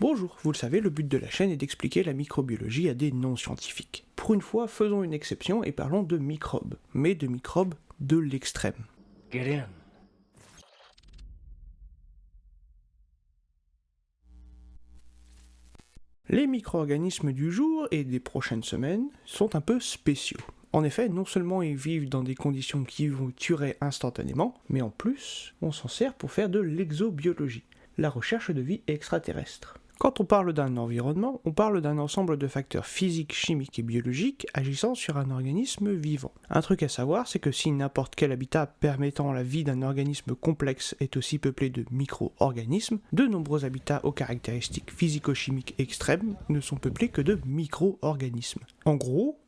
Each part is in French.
Bonjour, vous le savez, le but de la chaîne est d'expliquer la microbiologie à des non-scientifiques. Pour une fois, faisons une exception et parlons de microbes, mais de microbes de l'extrême. Get in. Les micro-organismes du jour et des prochaines semaines sont un peu spéciaux. En effet, non seulement ils vivent dans des conditions qui vous tueraient instantanément, mais en plus, on s'en sert pour faire de l'exobiologie, la recherche de vie extraterrestre. Quand on parle d'un environnement, on parle d'un ensemble de facteurs physiques, chimiques et biologiques agissant sur un organisme vivant. Un truc à savoir, c'est que si n'importe quel habitat permettant la vie d'un organisme complexe est aussi peuplé de micro-organismes, de nombreux habitats aux caractéristiques physico-chimiques extrêmes ne sont peuplés que de micro-organismes. En gros,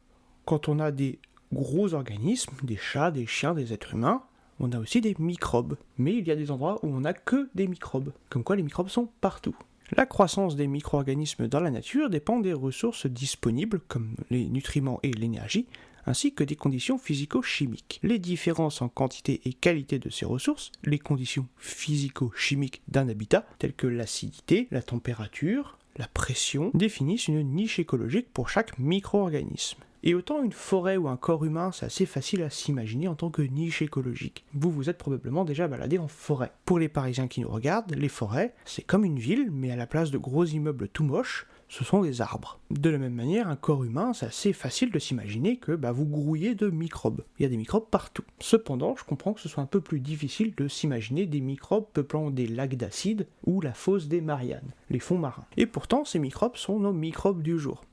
quand on a des gros organismes, des chats, des chiens, des êtres humains, on a aussi des microbes. Mais il y a des endroits où on n'a que des microbes. Comme quoi les microbes sont partout. La croissance des micro-organismes dans la nature dépend des ressources disponibles, comme les nutriments et l'énergie, ainsi que des conditions physico-chimiques. Les différences en quantité et qualité de ces ressources, les conditions physico-chimiques d'un habitat, telles que l'acidité, la température, la pression, définissent une niche écologique pour chaque micro-organisme. Et autant une forêt ou un corps humain, c'est assez facile à s'imaginer en tant que niche écologique. Vous vous êtes probablement déjà baladé en forêt. Pour les Parisiens qui nous regardent, les forêts, c'est comme une ville, mais à la place de gros immeubles tout moches, ce sont des arbres. De la même manière, un corps humain, c'est assez facile de s'imaginer que vous grouillez de microbes. Il y a des microbes partout. Cependant, je comprends que ce soit un peu plus difficile de s'imaginer des microbes peuplant des lacs d'acide ou la fosse des Mariannes, les fonds marins. Et pourtant, ces microbes sont nos microbes du jour.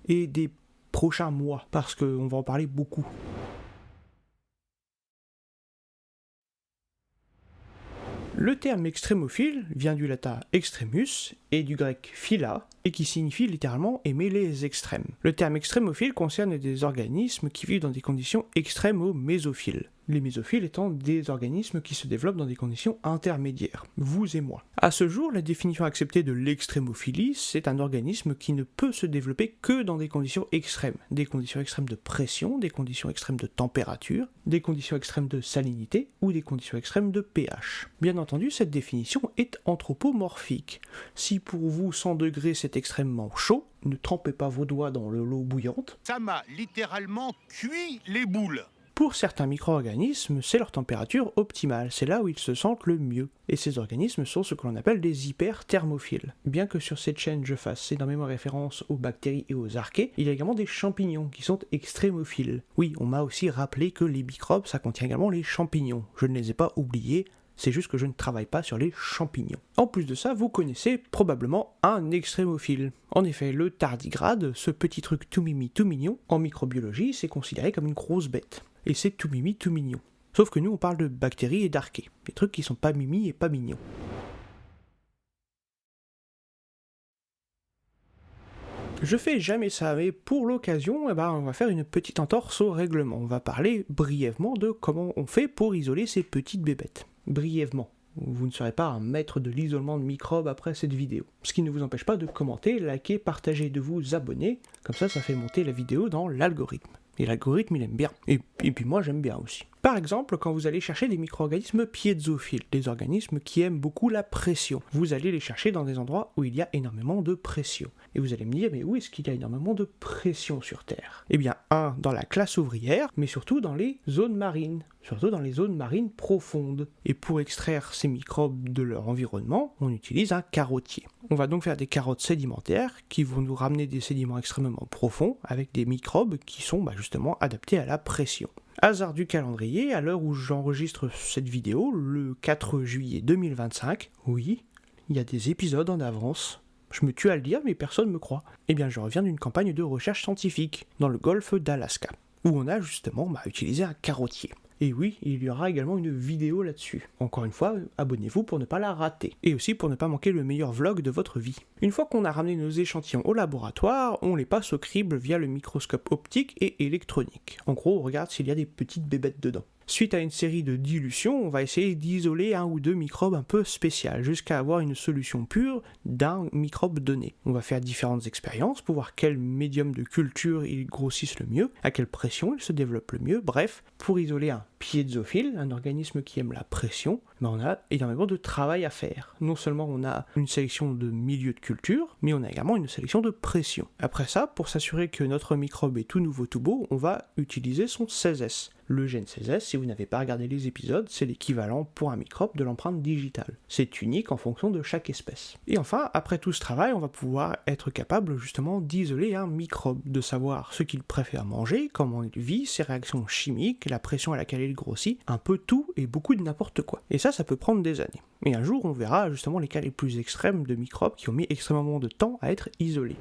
Et des prochains mois, parce qu'on va en parler beaucoup. Le terme extrémophile vient du latin extremus et du grec phila, et qui signifie littéralement aimer les extrêmes. Le terme extrémophile concerne des organismes qui vivent dans des conditions extrêmes aux mésophiles. Les mésophiles étant des organismes qui se développent dans des conditions intermédiaires, vous et moi. À ce jour, la définition acceptée de l'extrémophilie, c'est un organisme qui ne peut se développer que dans des conditions extrêmes de pression, des conditions extrêmes de température, des conditions extrêmes de salinité ou des conditions extrêmes de pH. Bien entendu, cette définition est anthropomorphique. Si pour vous 100 degrés c'est extrêmement chaud, ne trempez pas vos doigts dans l'eau bouillante. Ça m'a littéralement cuit les boules. Pour certains micro-organismes, c'est leur température optimale, c'est là où ils se sentent le mieux. Et ces organismes sont ce que l'on appelle des hyperthermophiles. Bien que sur cette chaîne je fasse énormément référence aux bactéries et aux archées, il y a également des champignons qui sont extrémophiles. Oui, on m'a aussi rappelé que les microbes, ça contient également les champignons. Je ne les ai pas oubliés, c'est juste que je ne travaille pas sur les champignons. En plus de ça, vous connaissez probablement un extrémophile. En effet, le tardigrade, ce petit truc tout mimi tout mignon, en microbiologie, c'est considéré comme une grosse bête. Et c'est tout mimi tout mignon. Sauf que nous on parle de bactéries et d'archées, des trucs qui sont pas mimi et pas mignons. Je fais jamais ça, mais pour l'occasion, on va faire une petite entorse au règlement. On va parler brièvement de comment on fait pour isoler ces petites bébêtes. Brièvement. Vous ne serez pas un maître de l'isolement de microbes après cette vidéo. Ce qui ne vous empêche pas de commenter, liker, partager, de vous abonner. Comme ça fait monter la vidéo dans l'algorithme. Et l'algorithme, il aime bien. Et puis moi, j'aime bien aussi. Par exemple, quand vous allez chercher des micro-organismes piézophiles, des organismes qui aiment beaucoup la pression, vous allez les chercher dans des endroits où il y a énormément de pression. Et vous allez me dire, mais où est-ce qu'il y a énormément de pression sur Terre ? Eh bien, dans la classe ouvrière, mais surtout dans les zones marines. Surtout dans les zones marines profondes. Et pour extraire ces microbes de leur environnement, on utilise un carottier. On va donc faire des carottes sédimentaires qui vont nous ramener des sédiments extrêmement profonds avec des microbes qui sont justement adaptés à la pression. Hasard du calendrier, à l'heure où j'enregistre cette vidéo, le 4 juillet 2025, oui, il y a des épisodes en avance. Je me tue à le dire, mais personne ne me croit. Eh bien, je reviens d'une campagne de recherche scientifique dans le golfe d'Alaska, où on a justement utilisé un carottier. Et oui, il y aura également une vidéo là-dessus. Encore une fois, abonnez-vous pour ne pas la rater. Et aussi pour ne pas manquer le meilleur vlog de votre vie. Une fois qu'on a ramené nos échantillons au laboratoire, on les passe au crible via le microscope optique et électronique. En gros, on regarde s'il y a des petites bébêtes dedans. Suite à une série de dilutions, on va essayer d'isoler un ou deux microbes un peu spéciaux, jusqu'à avoir une solution pure d'un microbe donné. On va faire différentes expériences pour voir quel médium de culture ils grossissent le mieux, à quelle pression ils se développent le mieux, bref, pour isoler un piézophile, un organisme qui aime la pression, on a énormément de travail à faire. Non seulement on a une sélection de milieux de culture, mais on a également une sélection de pression. Après ça, pour s'assurer que notre microbe est tout nouveau tout beau, on va utiliser son 16S. Le gène 16S, si vous n'avez pas regardé les épisodes, c'est l'équivalent pour un microbe de l'empreinte digitale. C'est unique en fonction de chaque espèce. Et enfin, après tout ce travail, on va pouvoir être capable justement d'isoler un microbe, de savoir ce qu'il préfère manger, comment il vit, ses réactions chimiques, la pression à laquelle il grossit, un peu tout et beaucoup de n'importe quoi. Et ça peut prendre des années. Et un jour, on verra justement les cas les plus extrêmes de microbes qui ont mis extrêmement de temps à être isolés.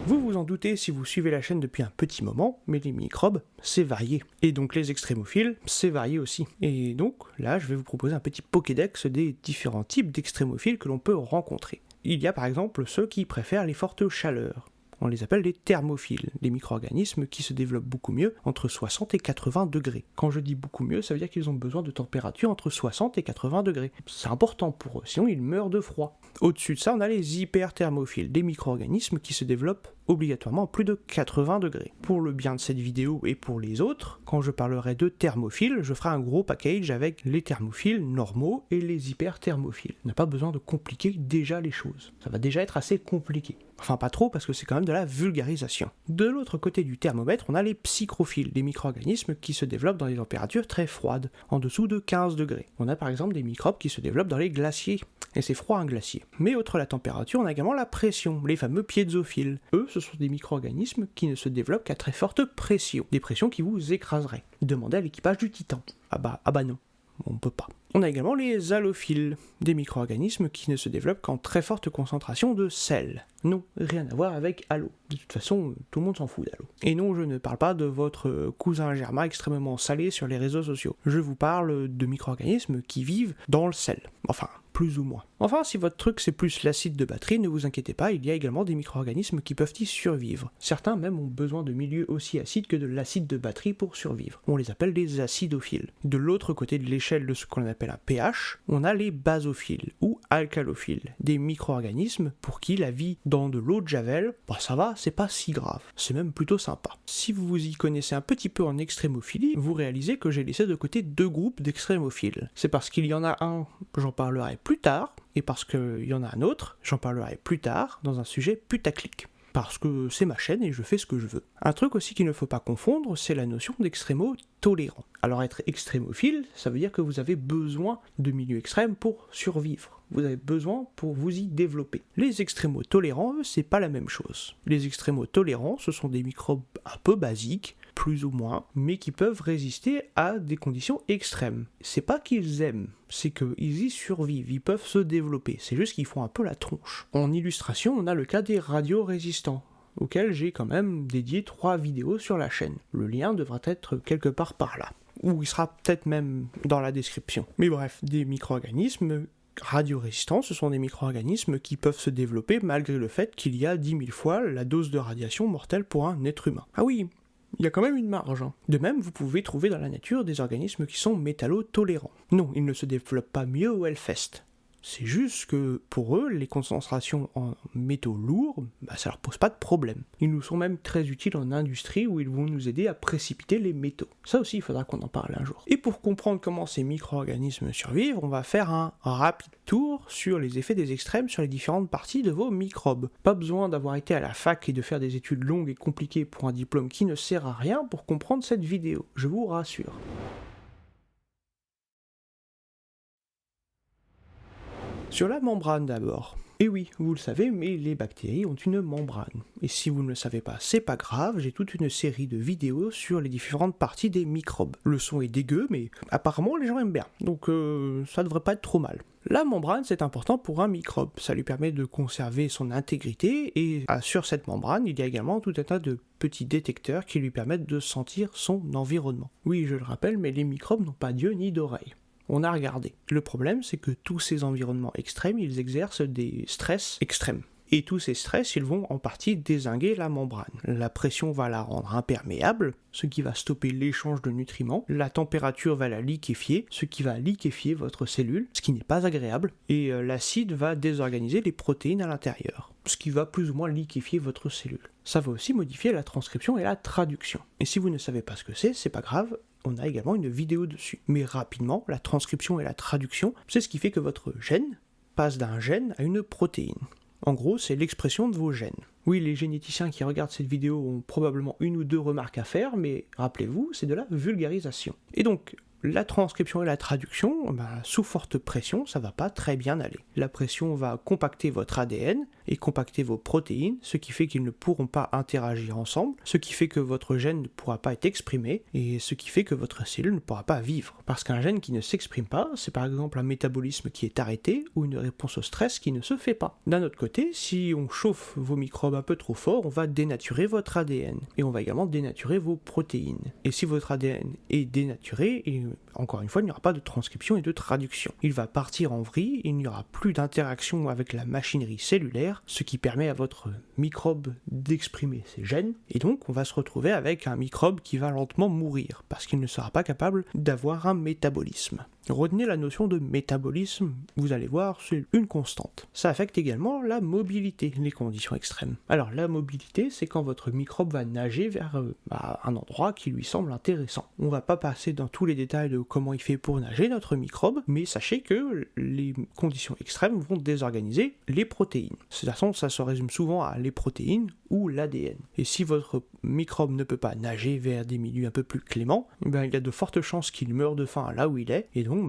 Vous vous en doutez si vous suivez la chaîne depuis un petit moment, mais les microbes, c'est varié. Et donc les extrémophiles, c'est varié aussi. Et donc là, je vais vous proposer un petit Pokédex des différents types d'extrémophiles que l'on peut rencontrer. Il y a par exemple ceux qui préfèrent les fortes chaleurs. On les appelle des thermophiles, des micro-organismes qui se développent beaucoup mieux entre 60 et 80 degrés. Quand je dis beaucoup mieux, ça veut dire qu'ils ont besoin de température entre 60 et 80 degrés. C'est important pour eux, sinon ils meurent de froid. Au-dessus de ça, on a les hyperthermophiles, des micro-organismes qui se développent obligatoirement à plus de 80 degrés. Pour le bien de cette vidéo et pour les autres, quand je parlerai de thermophiles, je ferai un gros package avec les thermophiles normaux et les hyperthermophiles. On n'a pas besoin de compliquer déjà les choses. Ça va déjà être assez compliqué. Enfin pas trop parce que c'est quand même de la vulgarisation. De l'autre côté du thermomètre, on a les psychrophiles, des micro-organismes qui se développent dans des températures très froides, en dessous de 15 degrés. On a par exemple des microbes qui se développent dans les glaciers, et c'est froid un glacier. Mais outre la température, on a également la pression, les fameux piézophiles. Eux, ce sont des micro-organismes qui ne se développent qu'à très forte pression, des pressions qui vous écraseraient. Demandez à l'équipage du Titan. Ah bah non. On ne peut pas. On a également les halophiles, des micro-organismes qui ne se développent qu'en très forte concentration de sel. Non, rien à voir avec halo. De toute façon, tout le monde s'en fout d'halo. Et non, je ne parle pas de votre cousin germain extrêmement salé sur les réseaux sociaux. Je vous parle de micro-organismes qui vivent dans le sel. Enfin, plus ou moins. Enfin, si votre truc c'est plus l'acide de batterie, ne vous inquiétez pas, il y a également des micro-organismes qui peuvent y survivre. Certains même ont besoin de milieux aussi acides que de l'acide de batterie pour survivre. On les appelle des acidophiles. De l'autre côté de l'échelle de ce qu'on appelle un pH, on a les basophiles ou alcalophiles, des micro-organismes pour qui la vie dans de l'eau de javel, ça va, c'est pas si grave, c'est même plutôt sympa. Si vous vous y connaissez un petit peu en extrémophilie, vous réalisez que j'ai laissé de côté deux groupes d'extrémophiles. C'est parce qu'il y en a un, j'en parlerai plus tard, et parce qu'il y en a un autre, j'en parlerai plus tard, dans un sujet putaclic. Parce que c'est ma chaîne et je fais ce que je veux. Un truc aussi qu'il ne faut pas confondre, c'est la notion d'extrémo-tolérant. Alors être extrémophile, ça veut dire que vous avez besoin de milieux extrêmes pour survivre. Vous avez besoin pour vous y développer. Les extrémo-tolérants, eux, c'est pas la même chose. Les extrémo-tolérants, ce sont des microbes un peu basiques, plus ou moins, mais qui peuvent résister à des conditions extrêmes. C'est pas qu'ils aiment, c'est qu'ils y survivent, ils peuvent se développer, c'est juste qu'ils font un peu la tronche. En illustration, on a le cas des radiorésistants, auxquels j'ai quand même dédié 3 vidéos sur la chaîne. Le lien devra être quelque part par là, ou il sera peut-être même dans la description. Mais bref, des micro-organismes radiorésistants, ce sont des micro-organismes qui peuvent se développer malgré le fait qu'il y a 10 000 fois la dose de radiation mortelle pour un être humain. Ah oui, il y a quand même une marge. De même, vous pouvez trouver dans la nature des organismes qui sont métallotolérants. Non, ils ne se développent pas mieux au Hellfest. C'est juste que, pour eux, les concentrations en métaux lourds, ça leur pose pas de problème. Ils nous sont même très utiles en industrie où ils vont nous aider à précipiter les métaux. Ça aussi, il faudra qu'on en parle un jour. Et pour comprendre comment ces micro-organismes survivent, on va faire un rapide tour sur les effets des extrêmes sur les différentes parties de vos microbes. Pas besoin d'avoir été à la fac et de faire des études longues et compliquées pour un diplôme qui ne sert à rien pour comprendre cette vidéo, je vous rassure. Sur la membrane d'abord. Et oui, vous le savez, mais les bactéries ont une membrane. Et si vous ne le savez pas, c'est pas grave, j'ai toute une série de vidéos sur les différentes parties des microbes. Le son est dégueu, mais apparemment les gens aiment bien, donc ça devrait pas être trop mal. La membrane, c'est important pour un microbe, ça lui permet de conserver son intégrité, et sur cette membrane, il y a également tout un tas de petits détecteurs qui lui permettent de sentir son environnement. Oui, je le rappelle, mais les microbes n'ont pas d'yeux ni d'oreilles. On a regardé. Le problème, c'est que tous ces environnements extrêmes, ils exercent des stress extrêmes. et tous ces stress, ils vont en partie dézinguer la membrane. La pression va la rendre imperméable, ce qui va stopper l'échange de nutriments. La température va la liquéfier, ce qui va liquéfier votre cellule, ce qui n'est pas agréable. Et l'acide va désorganiser les protéines à l'intérieur, ce qui va plus ou moins liquéfier votre cellule. Ça va aussi modifier la transcription et la traduction. Et si vous ne savez pas ce que c'est pas grave, on a également une vidéo dessus. Mais rapidement, la transcription et la traduction, c'est ce qui fait que votre gène passe d'un gène à une protéine. En gros, c'est l'expression de vos gènes. Oui, les généticiens qui regardent cette vidéo ont probablement une ou deux remarques à faire, mais rappelez-vous, c'est de la vulgarisation. Et donc, la transcription et la traduction, sous forte pression, ça va pas très bien aller. La pression va compacter votre ADN et compacter vos protéines, ce qui fait qu'ils ne pourront pas interagir ensemble, ce qui fait que votre gène ne pourra pas être exprimé, et ce qui fait que votre cellule ne pourra pas vivre. Parce qu'un gène qui ne s'exprime pas, c'est par exemple un métabolisme qui est arrêté, ou une réponse au stress qui ne se fait pas. D'un autre côté, si on chauffe vos microbes un peu trop fort, on va dénaturer votre ADN, et on va également dénaturer vos protéines. Et si votre ADN est dénaturé, encore une fois, il n'y aura pas de transcription et de traduction. Il va partir en vrille, il n'y aura plus d'interaction avec la machinerie cellulaire, ce qui permet à votre microbe d'exprimer ses gènes, et donc on va se retrouver avec un microbe qui va lentement mourir, parce qu'il ne sera pas capable d'avoir un métabolisme. Retenez la notion de métabolisme, vous allez voir, c'est une constante. Ça affecte également la mobilité, les conditions extrêmes. Alors la mobilité, c'est quand votre microbe va nager vers un endroit qui lui semble intéressant. On va pas passer dans tous les détails de comment il fait pour nager, notre microbe, mais sachez que les conditions extrêmes vont désorganiser les protéines. De toute façon, ça se résume souvent à les protéines ou l'ADN. Et si votre microbe ne peut pas nager vers des milieux un peu plus cléments, il y a de fortes chances qu'il meure de faim là où il est, et donc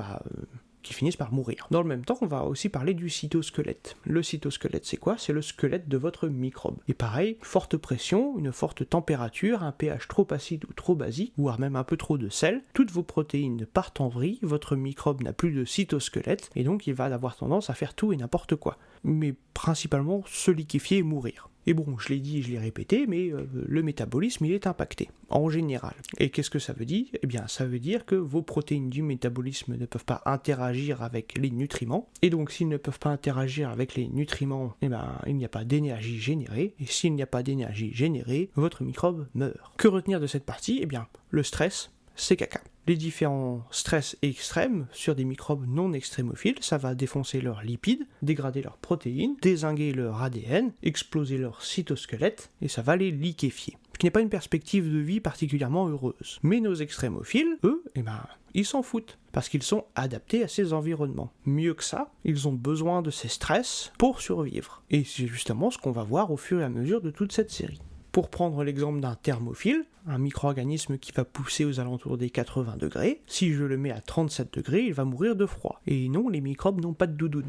qui finissent par mourir. Dans le même temps, on va aussi parler du cytosquelette. Le cytosquelette, c'est quoi? C'est le squelette de votre microbe. Et pareil, forte pression, une forte température, un pH trop acide ou trop basique, voire même un peu trop de sel, toutes vos protéines partent en vrille, votre microbe n'a plus de cytosquelette, et donc il va avoir tendance à faire tout et n'importe quoi. Mais principalement se liquéfier et mourir. Et bon, je l'ai dit et je l'ai répété, mais le métabolisme, il est impacté, en général. Et qu'est-ce que ça veut dire? Eh bien, ça veut dire que vos protéines du métabolisme ne peuvent pas interagir avec les nutriments, et donc s'ils ne peuvent pas interagir avec les nutriments, il n'y a pas d'énergie générée, et s'il n'y a pas d'énergie générée, votre microbe meurt. Que retenir de cette partie? Eh bien, le stress, c'est caca. Les différents stress extrêmes sur des microbes non extrémophiles, ça va défoncer leurs lipides, dégrader leurs protéines, dézinguer leur ADN, exploser leur cytosquelette, et ça va les liquéfier. Ce qui n'est pas une perspective de vie particulièrement heureuse. Mais nos extrémophiles, eux, ils s'en foutent, parce qu'ils sont adaptés à ces environnements. Mieux que ça, ils ont besoin de ces stress pour survivre. Et c'est justement ce qu'on va voir au fur et à mesure de toute cette série. Pour prendre l'exemple d'un thermophile, un micro-organisme qui va pousser aux alentours des 80 degrés, si je le mets à 37 degrés, il va mourir de froid. Et non, les microbes n'ont pas de doudoune.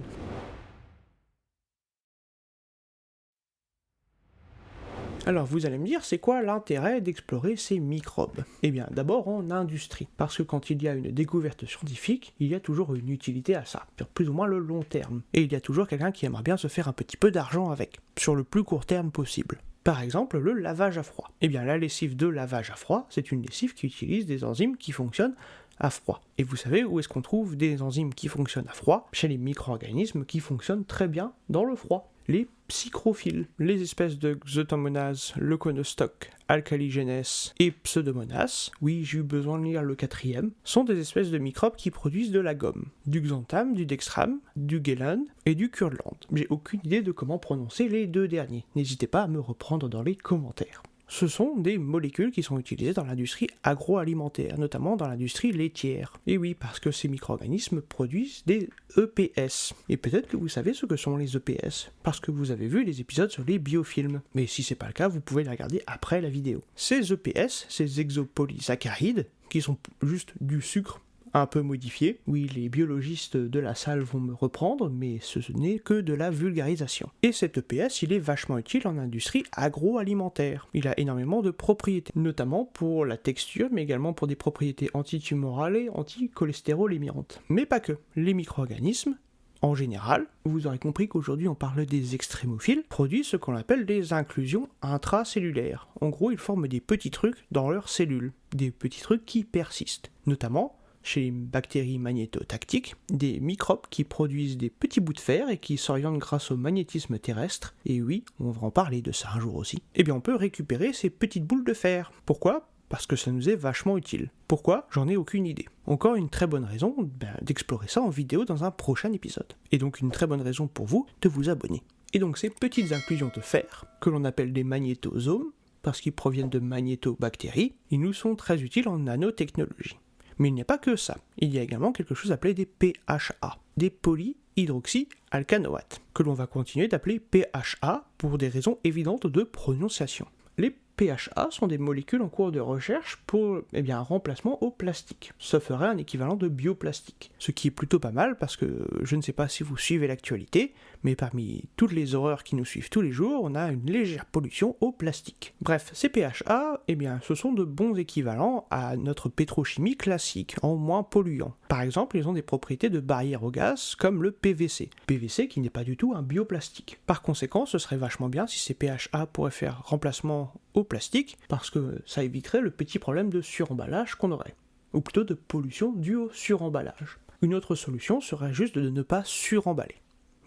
Alors vous allez me dire, c'est quoi l'intérêt d'explorer ces microbes? Eh bien d'abord en industrie, parce que quand il y a une découverte scientifique, il y a toujours une utilité à ça, sur plus ou moins le long terme. Et il y a toujours quelqu'un qui aimerait bien se faire un petit peu d'argent avec, sur le plus court terme possible. Par exemple, le lavage à froid. Eh bien la lessive de lavage à froid, c'est une lessive qui utilise des enzymes qui fonctionnent à froid. Et vous savez où est-ce qu'on trouve des enzymes qui fonctionnent à froid? Chez les micro-organismes qui fonctionnent très bien dans le froid. Les psychrophiles, les espèces de Xanthomonas, Leuconostoc, Alcaligenes et Pseudomonas, oui j'ai eu besoin de lire le 4e, sont des espèces de microbes qui produisent de la gomme, du xanthame, du dextrame, du guélan et du curland. J'ai aucune idée de comment prononcer les deux derniers, n'hésitez pas à me reprendre dans les commentaires. Ce sont des molécules qui sont utilisées dans l'industrie agroalimentaire, notamment dans l'industrie laitière. Et oui, parce que ces micro-organismes produisent des EPS. Et peut-être que vous savez ce que sont les EPS, parce que vous avez vu les épisodes sur les biofilms. Mais si c'est pas le cas, vous pouvez les regarder après la vidéo. Ces EPS, ces exopolysaccharides, qui sont juste du sucre un peu modifié. Oui, les biologistes de la salle vont me reprendre, mais ce n'est que de la vulgarisation. Et cet EPS, il est vachement utile en industrie agroalimentaire. Il a énormément de propriétés, notamment pour la texture, mais également pour des propriétés antitumorales et anticholestérolémiantes. Mais pas que. Les micro-organismes, en général, vous aurez compris qu'aujourd'hui on parle des extrémophiles, produisent ce qu'on appelle des inclusions intracellulaires. En gros, ils forment des petits trucs dans leurs cellules, des petits trucs qui persistent, notamment chez les bactéries magnétotactiques, des microbes qui produisent des petits bouts de fer et qui s'orientent grâce au magnétisme terrestre, et oui, on va en parler de ça un jour aussi, eh bien on peut récupérer ces petites boules de fer. Pourquoi ? Parce que ça nous est vachement utile. Pourquoi ? J'en ai aucune idée. Encore une très bonne raison d'explorer ça en vidéo dans un prochain épisode. Et donc une très bonne raison pour vous de vous abonner. Et donc ces petites inclusions de fer, que l'on appelle des magnétosomes, parce qu'ils proviennent de magnétobactéries, ils nous sont très utiles en nanotechnologie. Mais il n'y a pas que ça. Il y a également quelque chose appelé des PHA, des polyhydroxyalcanoates, que l'on va continuer d'appeler PHA pour des raisons évidentes de prononciation. Les PHA sont des molécules en cours de recherche pour un remplacement au plastique. Ça ferait un équivalent de bioplastique. Ce qui est plutôt pas mal parce que je ne sais pas si vous suivez l'actualité, mais parmi toutes les horreurs qui nous suivent tous les jours, on a une légère pollution au plastique. Bref, ces PHA, ce sont de bons équivalents à notre pétrochimie classique, en moins polluants. Par exemple, ils ont des propriétés de barrière au gaz comme le PVC. PVC qui n'est pas du tout un bioplastique. Par conséquent, ce serait vachement bien si ces PHA pourraient faire remplacement au plastique, parce que ça éviterait le petit problème de suremballage qu'on aurait, ou plutôt de pollution due au suremballage. Une autre solution serait juste de ne pas suremballer.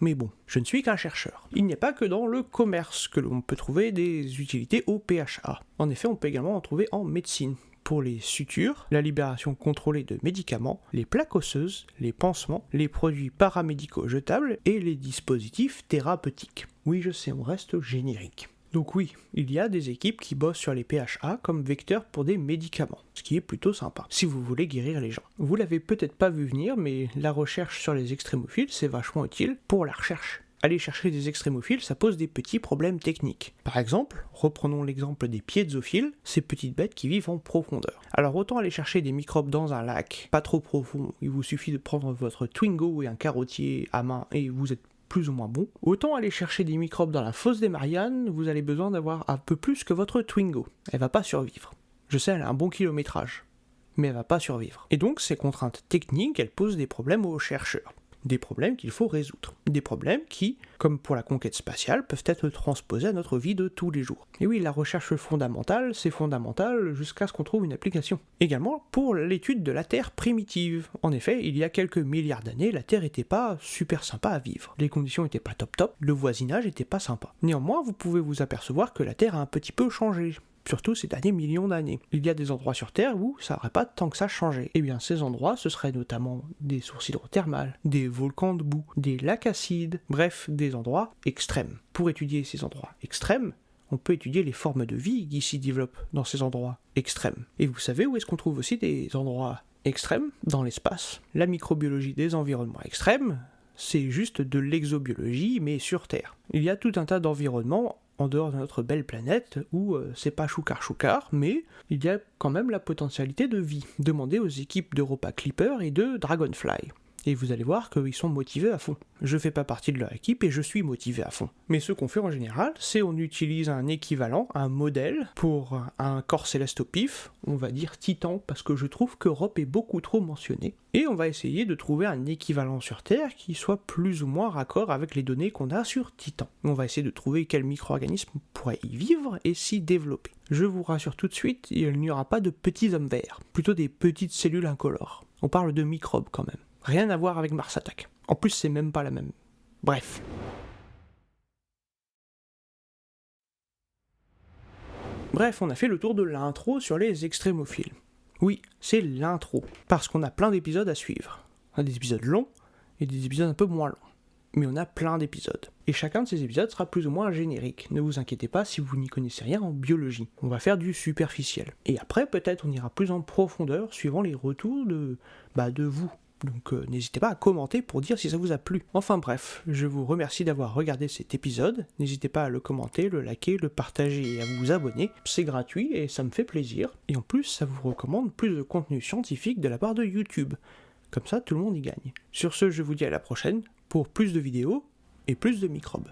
Mais bon, je ne suis qu'un chercheur. Il n'y a pas que dans le commerce que l'on peut trouver des utilités au PHA. En effet, on peut également en trouver en médecine. Pour les sutures, la libération contrôlée de médicaments, les plaques osseuses, les pansements, les produits paramédicaux jetables et les dispositifs thérapeutiques. Oui, je sais, on reste générique. Donc oui, il y a des équipes qui bossent sur les PHA comme vecteurs pour des médicaments, ce qui est plutôt sympa, si vous voulez guérir les gens. Vous l'avez peut-être pas vu venir, mais la recherche sur les extrémophiles, c'est vachement utile pour la recherche. Aller chercher des extrémophiles, ça pose des petits problèmes techniques. Par exemple, reprenons l'exemple des piézophiles, ces petites bêtes qui vivent en profondeur. Alors autant aller chercher des microbes dans un lac, pas trop profond, il vous suffit de prendre votre Twingo et un carottier à main et vous êtes plus ou moins bon. Autant aller chercher des microbes dans la fosse des Mariannes, vous avez besoin d'avoir un peu plus que votre Twingo. Elle va pas survivre. Je sais, elle a un bon kilométrage, mais elle va pas survivre. Et donc, ces contraintes techniques, elles posent des problèmes aux chercheurs. Des problèmes qu'il faut résoudre. Des problèmes qui, comme pour la conquête spatiale, peuvent être transposés à notre vie de tous les jours. Et oui, la recherche fondamentale, c'est fondamental jusqu'à ce qu'on trouve une application. Également pour l'étude de la Terre primitive. En effet, il y a quelques milliards d'années, la Terre était pas super sympa à vivre. Les conditions étaient pas top, le voisinage était pas sympa. Néanmoins, vous pouvez vous apercevoir que la Terre a un petit peu changé. Surtout ces derniers millions d'années. Il y a des endroits sur Terre où ça n'aurait pas tant que ça changé. Et bien ces endroits, ce seraient notamment des sources hydrothermales, des volcans de boue, des lacs acides, bref, des endroits extrêmes. Pour étudier ces endroits extrêmes, on peut étudier les formes de vie qui s'y développent dans ces endroits extrêmes. Et vous savez où est-ce qu'on trouve aussi des endroits extrêmes ? Dans l'espace. La microbiologie des environnements extrêmes, c'est juste de l'exobiologie, mais sur Terre. Il y a tout un tas d'environnements en dehors de notre belle planète, où c'est pas choucar, mais il y a quand même la potentialité de vie. Demandez aux équipes d'Europa Clipper et de Dragonfly. Et vous allez voir qu'ils sont motivés à fond. Je fais pas partie de leur équipe et je suis motivé à fond. Mais ce qu'on fait en général, c'est on utilise un équivalent, un modèle, pour un corps céleste au pif, on va dire Titan, parce que je trouve qu'Europe est beaucoup trop mentionné. Et on va essayer de trouver un équivalent sur Terre qui soit plus ou moins raccord avec les données qu'on a sur Titan. On va essayer de trouver quel micro-organisme pourrait y vivre et s'y développer. Je vous rassure tout de suite, il n'y aura pas de petits hommes verts, plutôt des petites cellules incolores. On parle de microbes quand même. Rien à voir avec Mars Attack. En plus, c'est même pas la même. Bref. Bref, on a fait le tour de l'intro sur les extrémophiles. Oui, c'est l'intro, parce qu'on a plein d'épisodes à suivre. On a des épisodes longs et des épisodes un peu moins longs. Mais on a plein d'épisodes. Et chacun de ces épisodes sera plus ou moins générique. Ne vous inquiétez pas si vous n'y connaissez rien en biologie. On va faire du superficiel. Et après, peut-être, on ira plus en profondeur suivant les retours de vous. Donc n'hésitez pas à commenter pour dire si ça vous a plu. Enfin bref, je vous remercie d'avoir regardé cet épisode. N'hésitez pas à le commenter, le liker, le partager et à vous abonner. C'est gratuit et ça me fait plaisir. Et en plus, ça vous recommande plus de contenu scientifique de la part de YouTube. Comme ça, tout le monde y gagne. Sur ce, je vous dis à la prochaine pour plus de vidéos et plus de microbes.